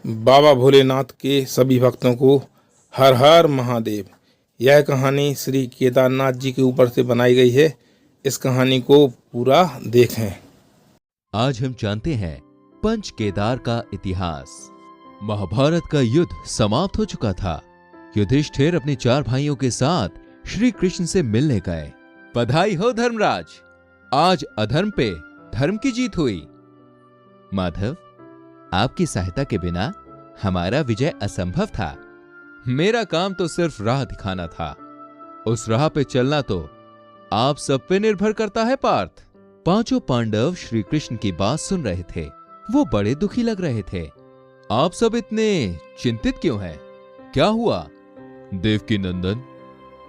बाबा भोलेनाथ के सभी भक्तों को हर हर महादेव। यह कहानी श्री केदारनाथ जी के ऊपर से बनाई गई है। इस कहानी को पूरा देखें। आज हम जानते हैं पंच केदार का इतिहास। महाभारत का युद्ध समाप्त हो चुका था। युधिष्ठिर अपने 4 भाइयों के साथ श्री कृष्ण से मिलने गए। बधाई हो धर्मराज, आज अधर्म पे धर्म की जीत हुई। माधव, आपकी सहायता के बिना हमारा विजय असंभव था। मेरा काम तो सिर्फ राह दिखाना था, उस राह पे चलना तो आप सब पे निर्भर करता है पार्थ। 5 पांडव श्री कृष्ण की बात सुन रहे थे। वो बड़े दुखी लग रहे थे। आप सब इतने चिंतित क्यों हैं? क्या हुआ? देवकी नंदन,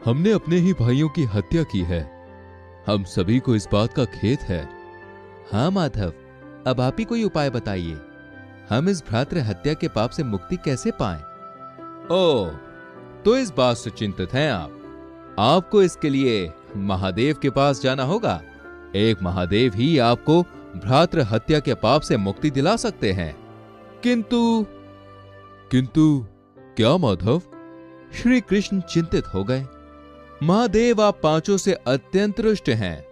हमने अपने ही भाइयों की हत्या की है। हम सभी को इस बात का खेद है। हाँ माधव, अब आप ही कोई उपाय बताइए। हम इस भ्रातृ हत्या के पाप से मुक्ति कैसे पाएं? ओह, तो इस बात से चिंतित हैं आप। आपको इसके लिए महादेव के पास जाना होगा। एक महादेव ही आपको भ्रातृ हत्या के पाप से मुक्ति दिला सकते हैं। किंतु क्या माधव? श्री कृष्ण चिंतित हो गए। महादेव, आप 5 से अत्यंत रुष्ट हैं।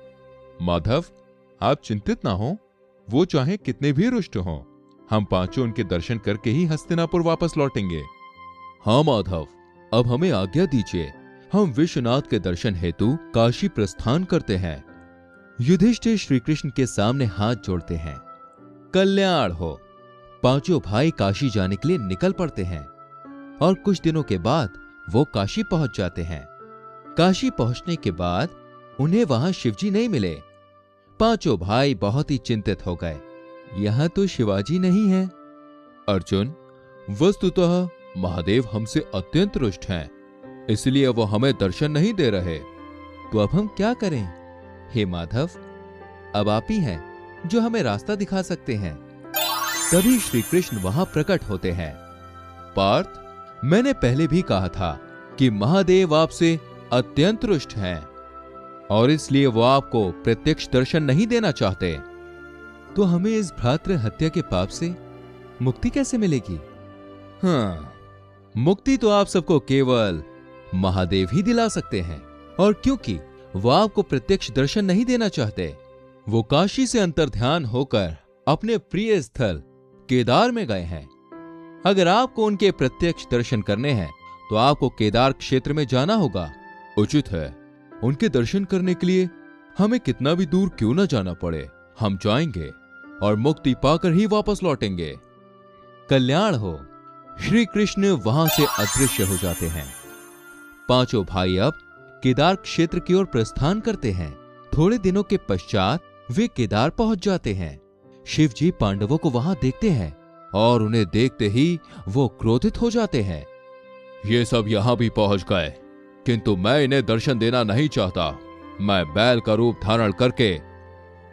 माधव, आप चिंतित ना हो, वो चाहे कितने भी रुष्ट हों, हम 5 उनके दर्शन करके ही हस्तिनापुर वापस लौटेंगे। हाँ माधव, अब हमें आज्ञा दीजिए, हम विश्वनाथ के दर्शन हेतु काशी प्रस्थान करते हैं। युधिष्ठिर श्री कृष्ण के सामने हाथ जोड़ते हैं। कल्याण हो। 5 भाई काशी जाने के लिए निकल पड़ते हैं और कुछ दिनों के बाद वो काशी पहुंच जाते हैं। काशी पहुंचने के बाद उन्हें वहां शिवजी नहीं मिले। 5 भाई बहुत ही चिंतित हो गए। यहां तो शिवाजी नहीं है। अर्जुन, वस्तुतः महादेव हमसे अत्यंत रुष्ट हैं, इसलिए वो हमें दर्शन नहीं दे रहे। तो अब हम क्या करें? हे माधव, अब आप ही हैं जो हमें रास्ता दिखा सकते हैं। तभी श्री कृष्ण वहां प्रकट होते हैं। पार्थ, मैंने पहले भी कहा था कि महादेव आपसे अत्यंत रुष्ट हैं और इसलिए वो आपको प्रत्यक्ष दर्शन नहीं देना चाहते। तो हमें इस भ्रातृ हत्या के पाप से मुक्ति कैसे मिलेगी? हाँ, मुक्ति तो आप सबको केवल महादेव ही दिला सकते हैं। और क्योंकि वो आपको प्रत्यक्ष दर्शन नहीं देना चाहते, वो काशी से अंतर्ध्यान होकर अपने प्रिय स्थल केदार में गए हैं। अगर आपको उनके प्रत्यक्ष दर्शन करने हैं तो आपको केदार क्षेत्र में जाना होगा। उचित है, उनके दर्शन करने के लिए हमें कितना भी दूर क्यों न जाना पड़े, हम जाएंगे और मुक्ति पाकर ही वापस लौटेंगे। कल्याण हो। श्री कृष्ण वहां से अदृश्य हो जाते हैं। 5 भाई अब केदार क्षेत्र की ओर प्रस्थान करते हैं। थोड़े दिनों के पश्चात वे केदार पहुंच जाते हैं। शिव जी पांडवों को वहां देखते हैं और उन्हें देखते ही वो क्रोधित हो जाते हैं। ये सब यहां भी पहुंच गए, किंतु मैं इन्हें दर्शन देना नहीं चाहता। मैं बैल का रूप धारण करके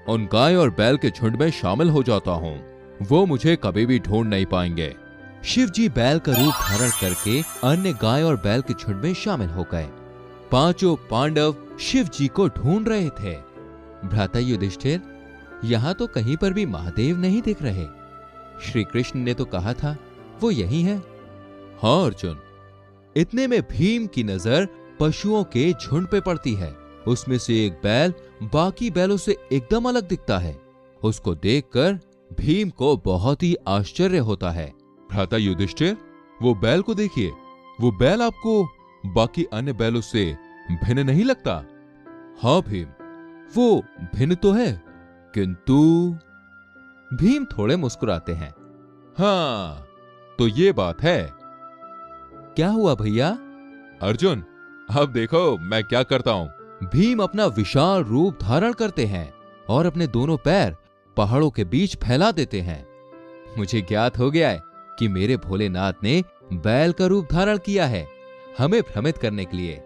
उन गाय और बैल के झुंड में शामिल हो जाता हूं। वो मुझे कभी भी ढूंढ नहीं पाएंगे। शिव जी बैल का रूप धारण करके अन्य गाय और बैल के झुंड में शामिल हो गए। 5 पांडव शिव जी को ढूंढ रहे थे। भ्राता युधिष्ठिर, यहां तो कहीं पर भी महादेव नहीं दिख रहे। श्री कृष्ण ने तो कहा था वो यही है। हाँ अर्जुन। इतने में भीम की नजर पशुओं के झुंड पे पड़ती है। उसमें से एक बैल बाकी बैलों से एकदम अलग दिखता है। उसको देखकर भीम को बहुत ही आश्चर्य होता है। भ्राता युधिष्ठिर, वो बैल को देखिए। वो बैल आपको बाकी अन्य बैलों से भिन्न नहीं लगता? हाँ भीम, वो भिन्न तो है, किंतु भीम थोड़े मुस्कुराते हैं। हाँ, तो ये बात है। क्या हुआ भैया? अर्जुन, अब देखो मैं क्या करता हूं। भीम अपना विशाल रूप धारण करते हैं और अपने दोनों पैर पहाड़ों के बीच फैला देते हैं। मुझे ज्ञात हो गया है कि मेरे भोलेनाथ ने बैल का रूप धारण किया है हमें भ्रमित करने के लिए।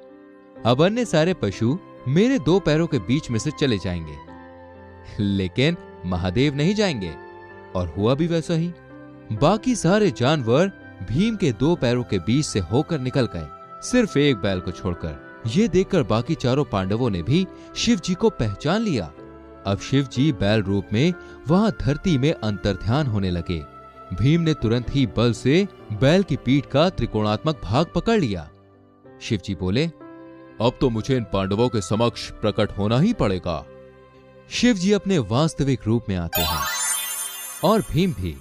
अब अन्य सारे पशु मेरे 2 पैरों के बीच में से चले जाएंगे, लेकिन महादेव नहीं जाएंगे। और हुआ भी वैसा ही। बाकी सारे जानवर भीम के 2 पैरों के बीच से होकर निकल गए, सिर्फ एक बैल को छोड़कर। ये देखकर बाकी 4 पांडवों ने भी शिव जी को पहचान लिया। अब शिव जी बैल रूप में वहां धरती में अंतर्ध्यान होने लगे। भीम ने तुरंत ही बल से बैल की पीठ का त्रिकोणात्मक भाग पकड़ लिया। शिवजी बोले, अब तो मुझे इन पांडवों के समक्ष प्रकट होना ही पड़ेगा। शिवजी अपने वास्तविक रूप में आते हैं और भीम भी।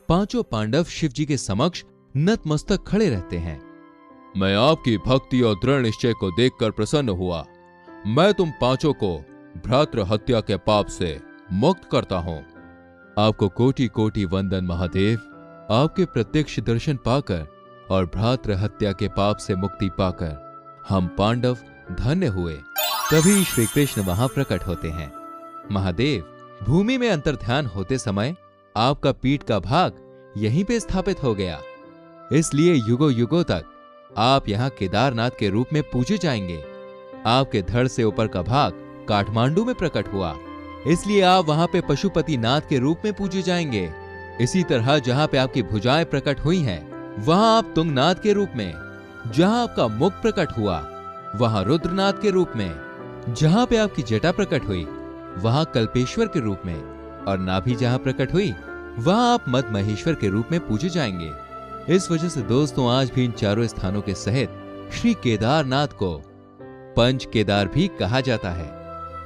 पांचों पांडव शिवजी के समक्ष नतमस्तक खड़े रहते हैं। मैं आपकी भक्ति और दृढ़ निश्चय को देखकर प्रसन्न हुआ। मैं तुम पांचों को भ्रातृ हत्या के पाप से मुक्त करता हूं। आपको कोटि कोटि वंदन महादेव। आपके प्रत्यक्ष दर्शन पाकर और भ्रातृ हत्या के पाप से मुक्ति पाकर हम पांडव धन्य हुए। तभी श्री कृष्ण वहां प्रकट होते हैं। महादेव, भूमि में अंतर्ध्यान होते समय आपका पीठ का भाग यहीं पे स्थापित हो गया, इसलिए युगों युगों तक आप यहाँ केदारनाथ के रूप में पूजे जाएंगे। आपके धड़ से ऊपर का भाग काठमांडू में प्रकट हुआ, इसलिए आप वहां पे पशुपति नाथ के रूप में पूजे जाएंगे। इसी तरह जहां पे आपकी भुजाएं प्रकट हुई हैं, वहां आप तुंगनाथ के रूप में, जहां आपका मुख प्रकट हुआ वहां रुद्रनाथ के रूप में, जहां पे आपकी जटा प्रकट हुई वहां कल्पेश्वर के रूप में, और नाभि जहां प्रकट हुई वहां आप मद महेश्वर के रूप में पूजे जाएंगे। इस वजह से दोस्तों, आज भी इन चारों स्थानों के सहित श्री केदारनाथ को पंच केदार भी कहा जाता है।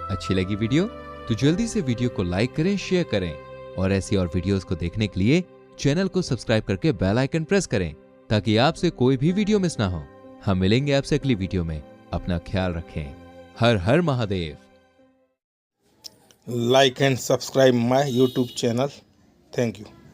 अच्छी लगी वीडियो तो जल्दी से वीडियो को लाइक करें, शेयर करें और ऐसी और वीडियोस को देखने के लिए चैनल को सब्सक्राइब करके बेल आइकन प्रेस करें ताकि आपसे कोई भी वीडियो मिस ना हो। हम मिलेंगे आपसे अगली वीडियो में। अपना ख्याल रखें। हर हर Mahadev. Like and subscribe my YouTube channel. Thank you.